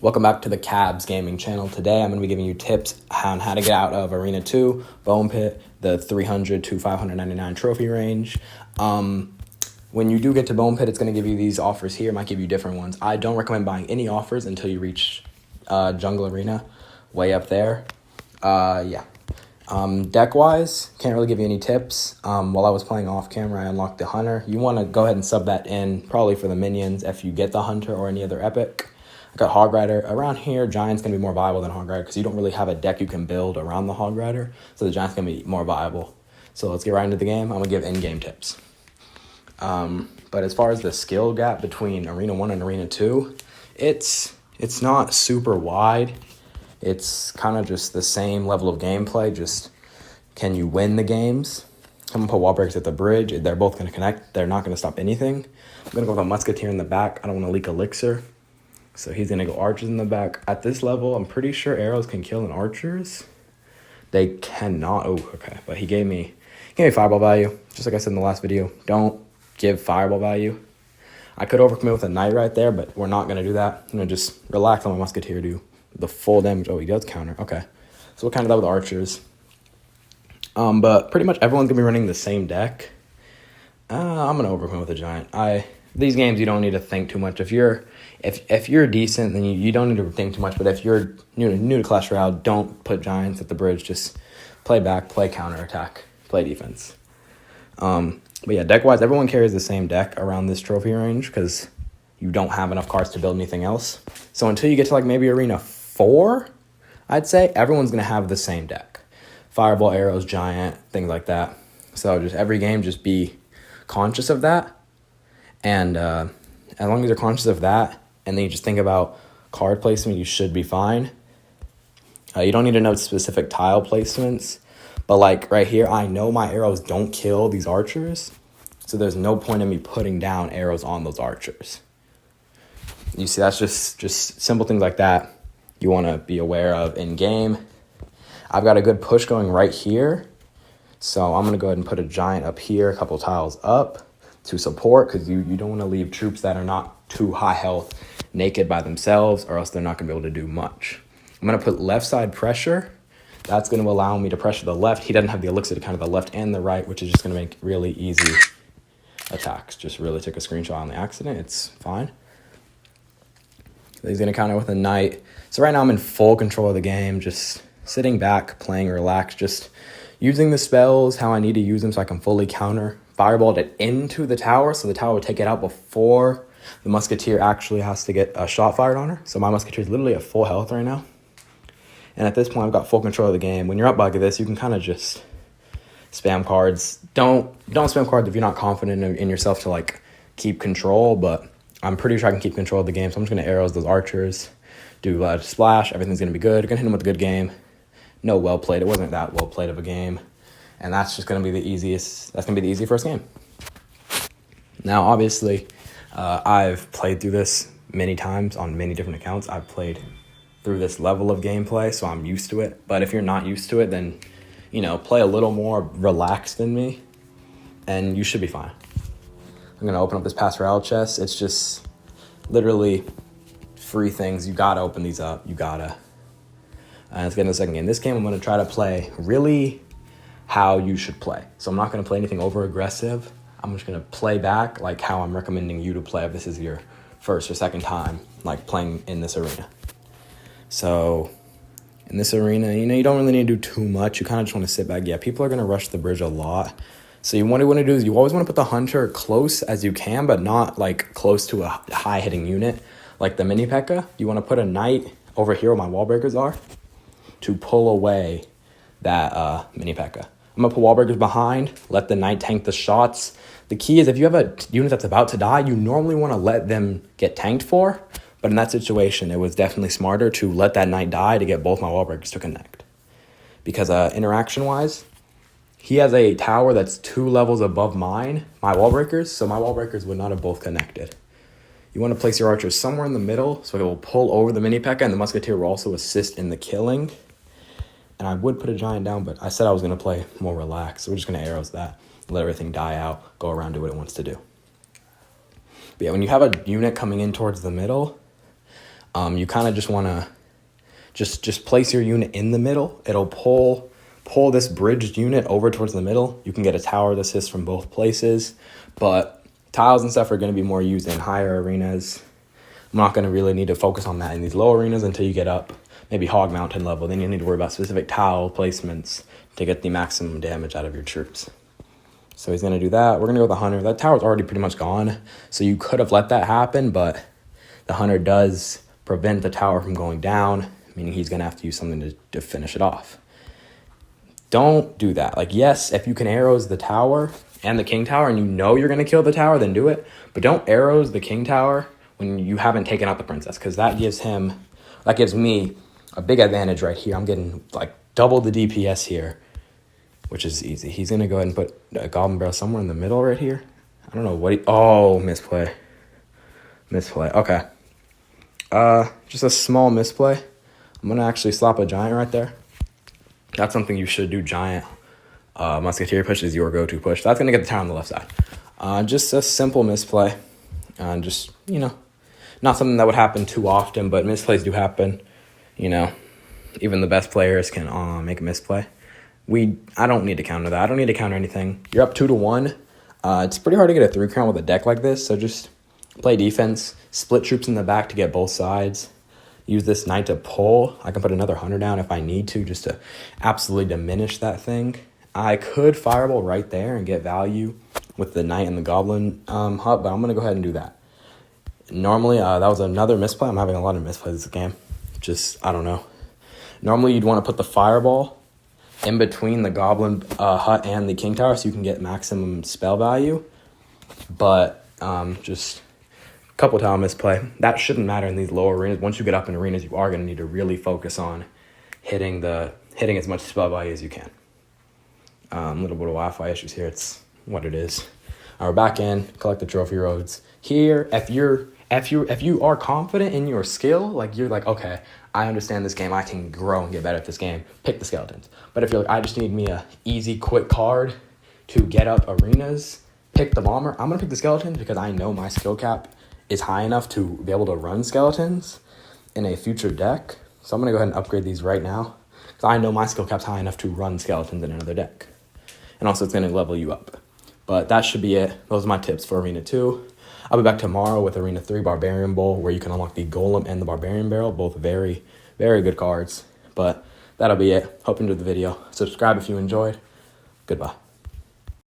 Welcome back to the Cabs Gaming channel. Today I'm going to be giving you tips on how to get out of Arena 2, Bone Pit, the 300 to 599 trophy range. When you do get to Bone Pit, it's going to give you these offers here. It might give you different ones. I don't recommend buying any offers until you reach Jungle Arena, way up there. Deck-wise, can't really give you any tips. While I was playing off-camera, I unlocked the Hunter. You want to go ahead and sub that in, probably for the minions, if you get the Hunter or any other epic. I got Hog Rider. Around here, Giant's going to be more viable than Hog Rider because you don't really have a deck you can build around the Hog Rider. So the Giant's going to be more viable. So let's get right into the game. I'm going to give in-game tips. But as far as the skill gap between Arena 1 and Arena 2, it's not super wide. It's kind of just the same level of gameplay. Just can you win the games? I'm going to put wall breaks at the bridge. They're both going to connect. They're not going to stop anything. I'm going to go with a Musketeer in the back. I don't want to leak Elixir. So he's going to go archers in the back. At this level, I'm pretty sure arrows can kill an archers. They cannot. Oh, okay. But he gave me fireball value. Just like I said in the last video, don't give fireball value. I could overcommit with a knight right there, but we're not going to do that. I'm going to just relax on my Musketeer, do the full damage. Oh, he does counter. Okay. So we'll counter that with archers. But pretty much everyone's going to be running the same deck. I'm going to overcommit with a giant. These games, you don't need to think too much. If you're decent, then you don't need to think too much. But if you're new to Clash Royale, don't put giants at the bridge. Just play back, play counter attack, play defense. But yeah, deck-wise, everyone carries the same deck around this trophy range because you don't have enough cards to build anything else. So until you get to like maybe Arena 4, I'd say everyone's going to have the same deck. Fireball, arrows, giant, things like that. So just every game, just be conscious of that. And as long as you're conscious of that, and then you just think about card placement, you should be fine. You don't need to know specific tile placements. But like right here, I know my arrows don't kill these archers. So there's no point in me putting down arrows on those archers. You see, that's just simple things like that you want to be aware of in game. I've got a good push going right here. So I'm going to go ahead and put a giant up here, a couple tiles up to support, because you don't want to leave troops that are not too high health naked by themselves, or else they're not going to be able to do much. I'm going to put left side pressure. That's going to allow me to pressure the left. He doesn't have the elixir to counter the left and the right, which is just going to make really easy attacks. Just really took a screenshot on the accident. It's fine. So he's going to counter with a knight. So right now I'm in full control of the game, just sitting back, playing relaxed, just using the spells how I need to use them so I can fully counter. Fireballed it into the tower, so the tower would take it out before the Musketeer actually has to get a shot fired on her. So my Musketeer is literally at full health right now. And at this point, I've got full control of the game. When you're up like this, you can kind of just spam cards. Don't spam cards if you're not confident in yourself to like keep control, but I'm pretty sure I can keep control of the game. So I'm just going to arrows those archers, do a splash. Everything's going to be good. Going to hit him with a good game. No well played. It wasn't that well played of a game. And that's just going to be the easiest. That's going to be the easy first game. Now, obviously, I've played through this many times on many different accounts. I've played through this level of gameplay, so I'm used to it. But if you're not used to it, then, play a little more relaxed than me, and you should be fine. I'm going to open up this Pass Royale chest. It's just literally free things. You got to open these up. You got to. Let's get into the second game. This game, I'm going to try to play really how you should play. So I'm not going to play anything over aggressive. I'm just going to play back like how I'm recommending you to play if this is your first or second time like playing in this arena. So in this arena, you don't really need to do too much. You kind of just want to sit back. Yeah, people are going to rush the bridge a lot. So what you want to do is you always want to put the Hunter close as you can, but not like close to a high hitting unit like the mini P.E.K.K.A. You want to put a knight over here where my wall breakers are to pull away that mini P.E.K.K.A. I'm going to put wall breakers behind, let the knight tank the shots. The key is if you have a unit that's about to die, you normally want to let them get tanked for. But in that situation, it was definitely smarter to let that knight die to get both my wall breakers to connect. Because interaction-wise, he has a tower that's 2 levels above my wall breakers, so my wall breakers would not have both connected. You want to place your archers somewhere in the middle, so it will pull over the mini P.E.K.K.A. and the Musketeer will also assist in the killing. And I would put a giant down, but I said I was going to play more relaxed. So we're just going to arrows that, let everything die out, go around, do what it wants to do. But yeah, when you have a unit coming in towards the middle, You kind of just want to just place your unit in the middle. It'll pull this bridged unit over towards the middle. You can get a tower assist from both places, but tiles and stuff are going to be more used in higher arenas. I'm not going to really need to focus on that in these low arenas until you get up maybe Hog Mountain level. Then you need to worry about specific tile placements to get the maximum damage out of your troops. So he's going to do that. We're going to go with the Hunter. That tower's already pretty much gone, so you could have let that happen, but the Hunter does prevent the tower from going down, meaning he's going to have to use something to finish it off. Don't do that. Like, yes, if you can arrows the tower and the king tower and you know you're going to kill the tower, then do it. But don't arrows the king tower when you haven't taken out the princess, because that gives me a big advantage right here. I'm getting like double the DPS here, which is easy. He's going to go ahead and put a goblin barrel somewhere in the middle right here. I don't know what misplay. Okay. Just a small misplay. I'm going to actually slap a giant right there. That's something you should do. Giant musketeer push is your go-to push. That's going to get the tower on the left side. Just a simple misplay. Just, not something that would happen too often, but misplays do happen. Even the best players can make a misplay. I don't need to counter that. I don't need to counter anything. You're up 2-1. It's pretty hard to get a 3 crown with a deck like this, so just play defense. Split troops in the back to get both sides. Use this knight to pull. I can put another hunter down if I need to, just to absolutely diminish that thing. I could fireball right there and get value with the knight and the goblin hut, but I'm going to go ahead and do that. Normally, that was another misplay. I'm having a lot of misplays this game. I don't know. Normally, you'd want to put the fireball in between the goblin hut and the king tower so you can get maximum spell value. But just a couple tile misplay. That shouldn't matter in these lower arenas. Once you get up in arenas, you are going to need to really focus on hitting as much spell value as you can. A little bit of Wi-Fi issues here. It's what it is. We're back in. Collect the trophy roads. Here, if you are confident in your skill, like you're like, okay, I understand this game, I can grow and get better at this game, pick the skeletons. But if you're like, I just need me a easy, quick card to get up arenas, pick the bomber. I'm going to pick the skeletons because I know my skill cap is high enough to be able to run skeletons in a future deck. So I'm going to go ahead and upgrade these right now because I know my skill cap's high enough to run skeletons in another deck. And also it's going to level you up. But that should be it. Those are my tips for Arena 2. I'll be back tomorrow with Arena 3 Barbarian Bowl, where you can unlock the Golem and the Barbarian Barrel, both very, very good cards. But that'll be it. Hope you enjoyed the video. Subscribe if you enjoyed. Goodbye.